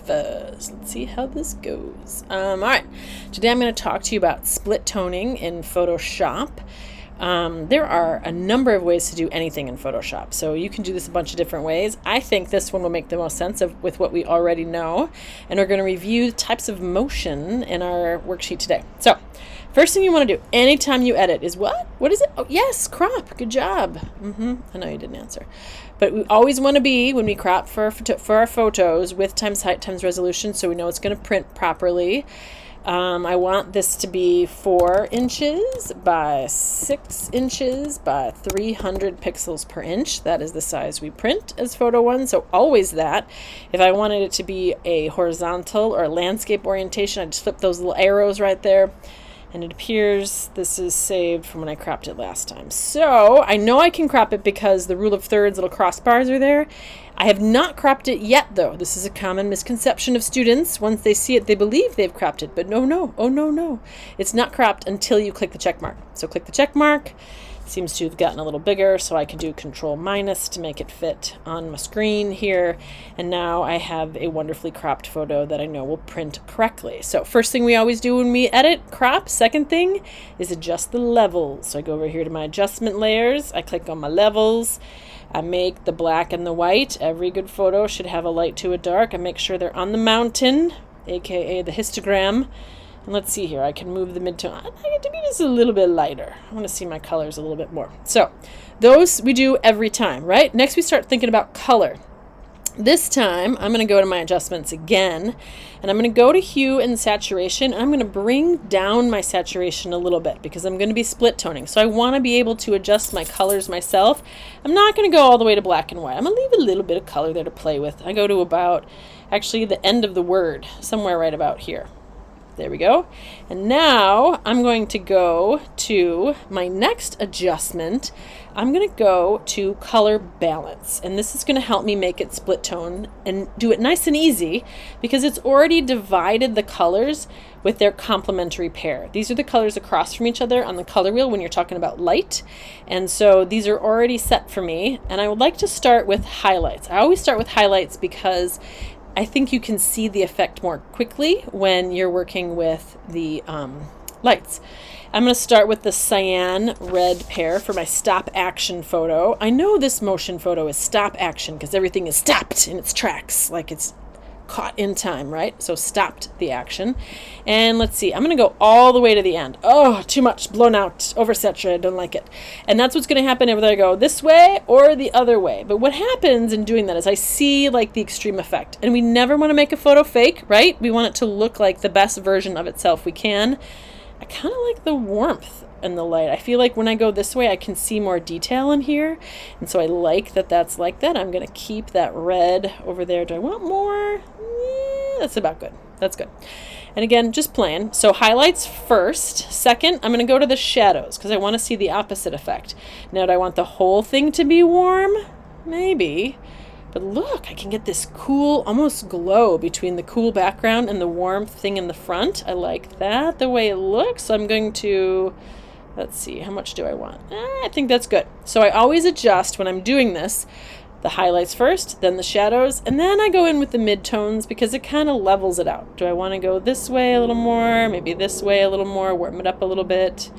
first. Let's see how this goes. All right, today I'm going to talk to you about split toning in Photoshop. There are a number of ways to do anything in Photoshop, so you can do this a bunch of different ways. I think this one will make the most sense with what we already know, and we're going to review types of motion in our worksheet today. So, first thing you want to do anytime you edit is what? What is it? Oh, yes, crop. Good job. I know you didn't answer. But we always want to be, when we crop for our photos, width times height times resolution, so we know it's going to print properly. I want this to be 4 inches by 6 inches by 300 pixels per inch. That is the size we print as photo 1, so always that. If I wanted it to be a horizontal or a landscape orientation, I'd just flip those little arrows right there. And it appears this is saved from when I cropped it last time. So I know I can crop it because the rule of thirds little crossbars are there. I have not cropped it yet, though. This is a common misconception of students. Once they see it, they believe they've cropped it. But no. It's not cropped until you click the check mark. So click the check mark. It seems to have gotten a little bigger, so I can do Control minus to make it fit on my screen here. And now I have a wonderfully cropped photo that I know will print correctly. So first thing we always do when we edit, crop. Second thing is adjust the levels. So I go over here to my adjustment layers. I click on my levels. I make the black and the white. Every good photo should have a light to a dark. I make sure they're on the mountain, aka the histogram. And let's see here, I can move the midtone. I like it to be just a little bit lighter. I want to see my colors a little bit more. So those we do every time, right? Next we start thinking about color. This time I'm going to go to my adjustments again, and I'm going to go to hue and saturation. I'm going to bring down my saturation a little bit because I'm going to be split toning. So I want to be able to adjust my colors myself. I'm not going to go all the way to black and white. I'm going to leave a little bit of color there to play with. I go to about, actually the end of the word, somewhere right about here. There we go. And now I'm going to go to my next adjustment. I'm going to go to color balance. And this is going to help me make it split tone and do it nice and easy because it's already divided the colors with their complementary pair. These are the colors across from each other on the color wheel when you're talking about light. And so these are already set for me. And I would like to start with highlights. I always start with highlights because I think you can see the effect more quickly when you're working with the lights. I'm going to start with the cyan red pair for my stop action photo. I know this motion photo is stop action because everything is stopped in its tracks, like it's caught in time, right? So stopped the action. And let's see, I'm going to go all the way to the end. Oh, too much, blown out, oversaturated, don't like it. And that's what's going to happen whether I go this way or the other way. But what happens in doing that is I see like the extreme effect. And we never want to make a photo fake, right? We want it to look like the best version of itself we can. I kind of like the warmth and the light. I feel like when I go this way, I can see more detail in here. And so I like that that's like that. I'm going to keep that red over there. Do I want more? That's about good. That's good. And again, just playing. So highlights first. Second, I'm going to go to the shadows because I want to see the opposite effect. Now, do I want the whole thing to be warm? Maybe. But look, I can get this cool, almost glow between the cool background and the warm thing in the front. I like that, the way it looks. So I'm going to, let's see, how much do I want? I think that's good. So I always adjust when I'm doing this, the highlights first, then the shadows, and then I go in with the midtones because it kind of levels it out. Do I want to go this way a little more, maybe this way a little more, warm it up a little bit?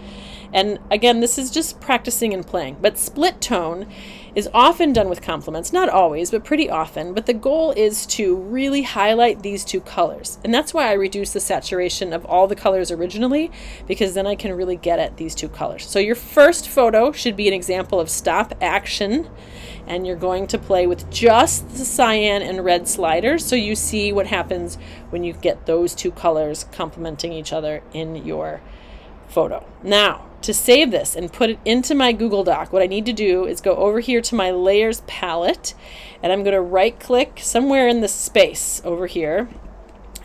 And again, this is just practicing and playing. But split tone is often done with complements, not always, but pretty often. But the goal is to really highlight these two colors. And that's why I reduce the saturation of all the colors originally, because then I can really get at these two colors. So your first photo should be an example of stop action. And you're going to play with just the cyan and red sliders so you see what happens when you get those two colors complementing each other in your photo. Now, to save this and put it into my Google Doc, what I need to do is go over here to my layers palette, and I'm going to right click somewhere in the space over here.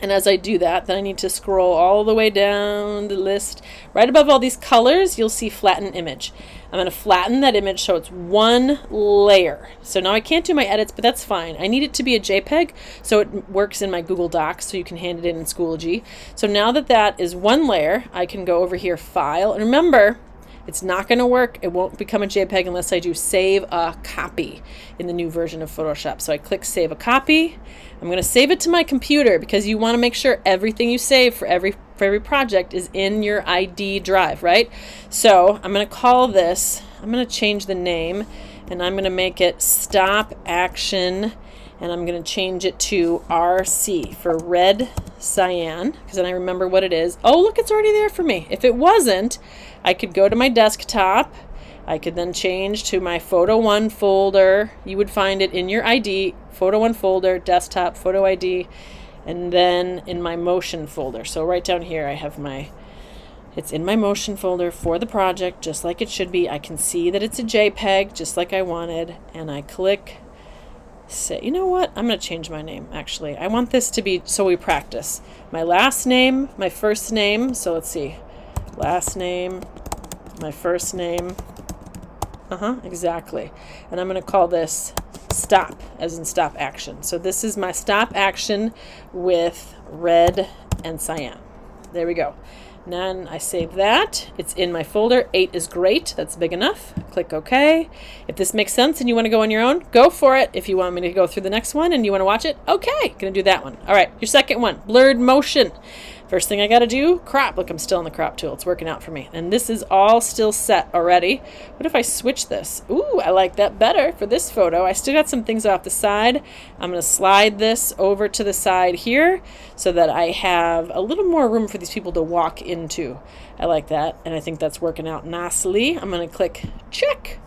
And as I do that, then I need to scroll all the way down the list. Right above all these colors, you'll see flatten image. I'm going to flatten that image so it's one layer. So now I can't do my edits, but that's fine. I need it to be a JPEG so it works in my Google Docs so you can hand it in Schoology. So now that that is one layer, I can go over here, File. And remember, It's not going to work. It won't become a JPEG unless I do save a copy in the new version of Photoshop. So I click save a copy. I'm going to save it to my computer because you want to make sure everything you save for every project is in your ID drive, right? So I'm going to call this, I'm going to change the name, and I'm going to make it Stop Action, and I'm going to change it to RC for red cyan, because then I remember what it is. Oh, look, it's already there for me. If it wasn't, I could go to my desktop. I could then change to my Photo 1 folder. You would find it in your ID, Photo 1 folder, desktop, Photo ID, and then in my motion folder. So right down here I have it's in my motion folder for the project, just like it should be. I can see that it's a JPEG, just like I wanted, and I click say, you know what? I'm going to change my name, actually. I want this to be, so we practice. My last name, my first name, so let's see. Last name, my first name. Exactly. And I'm going to call this Stop, as in Stop Action. So this is my Stop Action with red and cyan. There we go. Then I save that. It's in my folder. 8 is great. That's big enough. Click OK. If this makes sense and you want to go on your own, go for it. If you want me to go through the next one and you want to watch it, okay. Going to do that one. All right, your second one, blurred motion. First thing I got to do, crop. Look, I'm still in the crop tool. It's working out for me. And this is all still set already. What if I switch this? Ooh, I like that better for this photo. I still got some things off the side. I'm going to slide this over to the side here so that I have a little more room for these people to walk into. I like that, and I think that's working out nicely. I'm going to click check.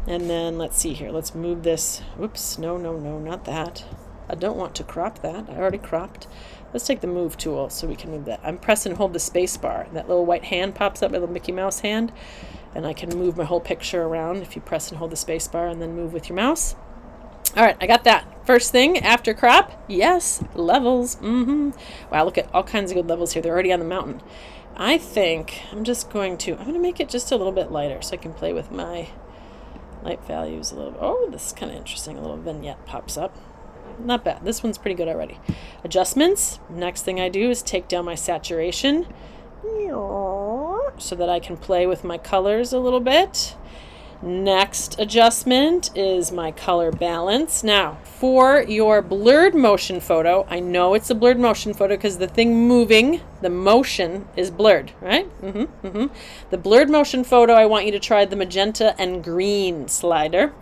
And then let's see here. Let's move this. Whoops, no, not that. I don't want to crop that. I already cropped. Let's take the move tool so we can move that. I'm press and hold the space bar. That little white hand pops up, my little Mickey Mouse hand, and I can move my whole picture around if you press and hold the space bar and then move with your mouse. All right, I got that. First thing after crop, yes, levels. Wow, look at all kinds of good levels here. They're already on the mountain. I think I'm going to make it just a little bit lighter so I can play with my light values a little bit. Oh, this is kind of interesting. A little vignette pops up. Not bad. This one's pretty good already. Adjustments. Next thing I do is take down my saturation so that I can play with my colors a little bit. Next adjustment is my color balance. Now, for your blurred motion photo, I know it's a blurred motion photo because the thing moving, the motion is blurred, right? The blurred motion photo, I want you to try the magenta and green slider.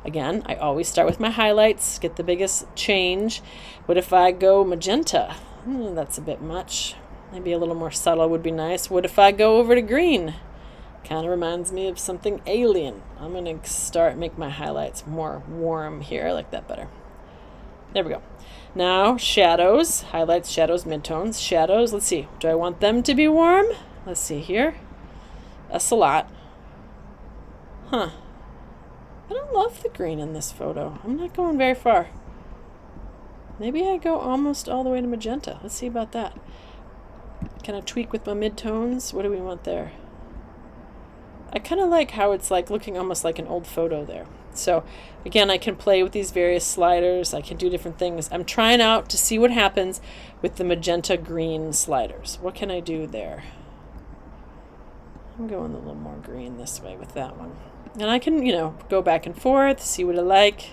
Again, I always start with my highlights, get the biggest change. What if I go magenta? That's a bit much. Maybe a little more subtle would be nice. What if I go over to green? Kind of reminds me of something alien. I'm going to make my highlights more warm here. I like that better. There we go. Now, shadows. Highlights, shadows, midtones. Shadows, let's see. Do I want them to be warm? Let's see here. That's a lot. I don't love the green in this photo. I'm not going very far. Maybe I go almost all the way to magenta. Let's see about that. Can I tweak with my midtones? What do we want there? I kind of like how it's like looking almost like an old photo there. So again, I can play with these various sliders. I can do different things. I'm trying out to see what happens with the magenta green sliders. What can I do there? I'm going a little more green this way with that one. And I can, go back and forth, see what I like.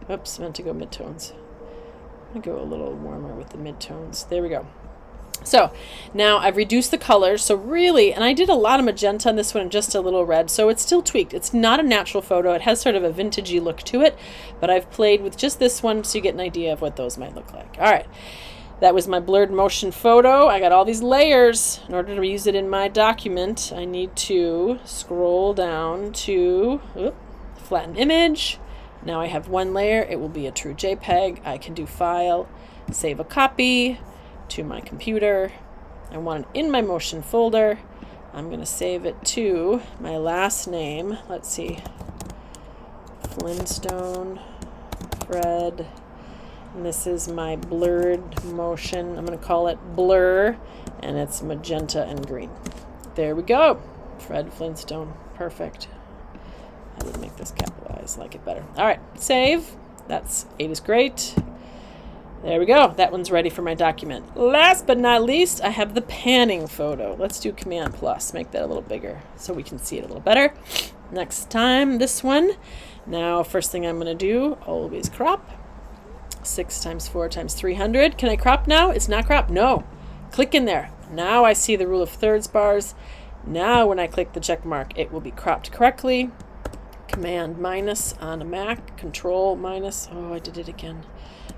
Oops, meant to go midtones. I'm going to go a little warmer with the midtones. There we go. So now I've reduced the colors. So really, and I did a lot of magenta on this one and just a little red. So it's still tweaked. It's not a natural photo. It has sort of a vintagey look to it. But I've played with just this one so you get an idea of what those might look like. All right. That was my blurred motion photo. I got all these layers. In order to use it in my document, I need to scroll down to flatten image. Now I have one layer. It will be a true JPEG. I can do File, Save a Copy to my computer. I want it in my motion folder. I'm going to save it to my last name. Let's see. Flintstone, Fred. And this is my blurred motion. I'm going to call it Blur, and it's magenta and green. There we go. Fred Flintstone. Perfect. I would make this capitalized, like it better. All right, save. That's 8 is great. There we go. That one's ready for my document. Last but not least, I have the panning photo. Let's do Command plus, make that a little bigger so we can see it a little better. Next time, this one. Now, first thing I'm going to do, always crop. 6 times 4 times 300. Can I crop now? It's not crop. No. Click in there. Now I see the rule of thirds bars. Now when I click the check mark, it will be cropped correctly. Command minus on a Mac. Control minus. Oh, I did it again.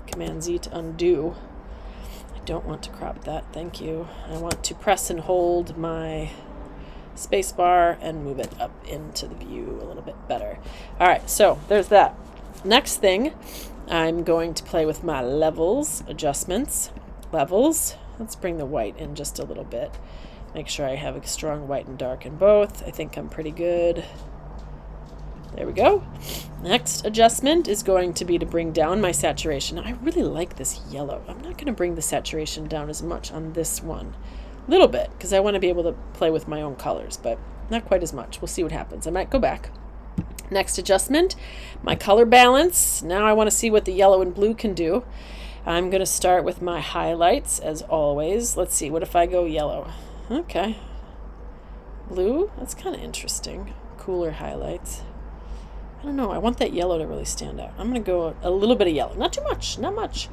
Command Z to undo. I don't want to crop that. Thank you. I want to press and hold my space bar and move it up into the view a little bit better. All right, so there's that. Next thing, I'm going to play with my levels, adjustments, levels. Let's bring the white in just a little bit. Make sure I have a strong white and dark in both. I think I'm pretty good. There we go. Next adjustment is going to be to bring down my saturation. I really like this yellow. I'm not going to bring the saturation down as much on this one. A little bit, because I want to be able to play with my own colors, but not quite as much. We'll see what happens. I might go back. Next adjustment, my color balance. Now I want to see what the yellow and blue can do. I'm going to start with my highlights, as always. Let's see, what if I go yellow? Okay. Blue? That's kind of interesting. Cooler highlights. I don't know. I want that yellow to really stand out. I'm going to go a little bit of yellow. Not too much. Not much.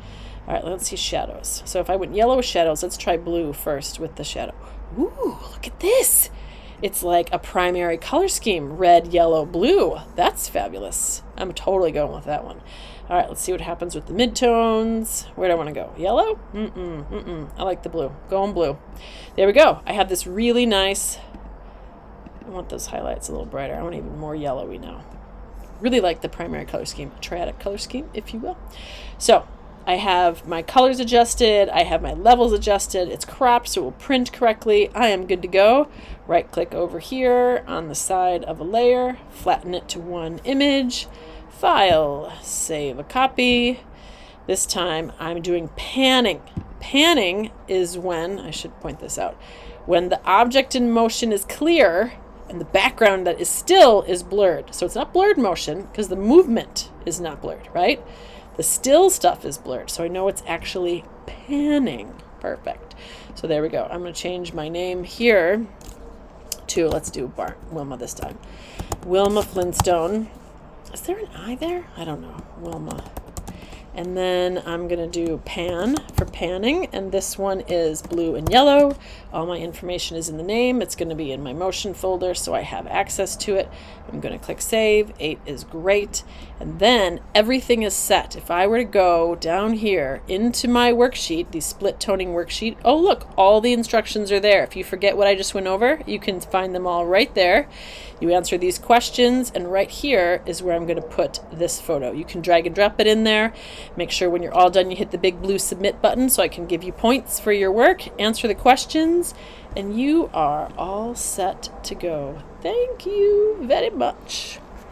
All right, let's see shadows. So if I went yellow with shadows, let's try blue first with the shadow. Ooh, look at this. It's like a primary color scheme. Red, yellow, blue. That's fabulous. I'm totally going with that one. All right, let's see what happens with the midtones. Where do I want to go? Yellow? I like the blue. Going blue. There we go. I have this really nice... I want those highlights a little brighter. I want even more yellowy now. Really like the primary color scheme, triadic color scheme, if you will. So I have my colors adjusted. I have my levels adjusted. It's cropped, so it will print correctly. I am good to go. Right click over here on the side of a layer, flatten it to one image, file, save a copy. This time I'm doing panning. Panning is when, I should point this out, when the object in motion is clear and the background that is still is blurred. So it's not blurred motion because the movement is not blurred, right? The still stuff is blurred, so I know it's actually panning. Perfect. So there we go. I'm going to change my name here to, let's do Wilma this time. Wilma Flintstone. Is there an I there? I don't know. Wilma. And then I'm going to do pan for panning, and this one is blue and yellow. All my information is in the name. It's going to be in my motion folder, so I have access to it. I'm going to click save. 8 is great. And then everything is set. If I were to go down here into my worksheet, the split toning worksheet, oh look, all the instructions are there. If you forget what I just went over, you can find them all right there. You answer these questions, and right here is where I'm going to put this photo. You can drag and drop it in there. Make sure when you're all done, you hit the big blue submit button so I can give you points for your work, answer the questions, and you are all set to go. Thank you very much.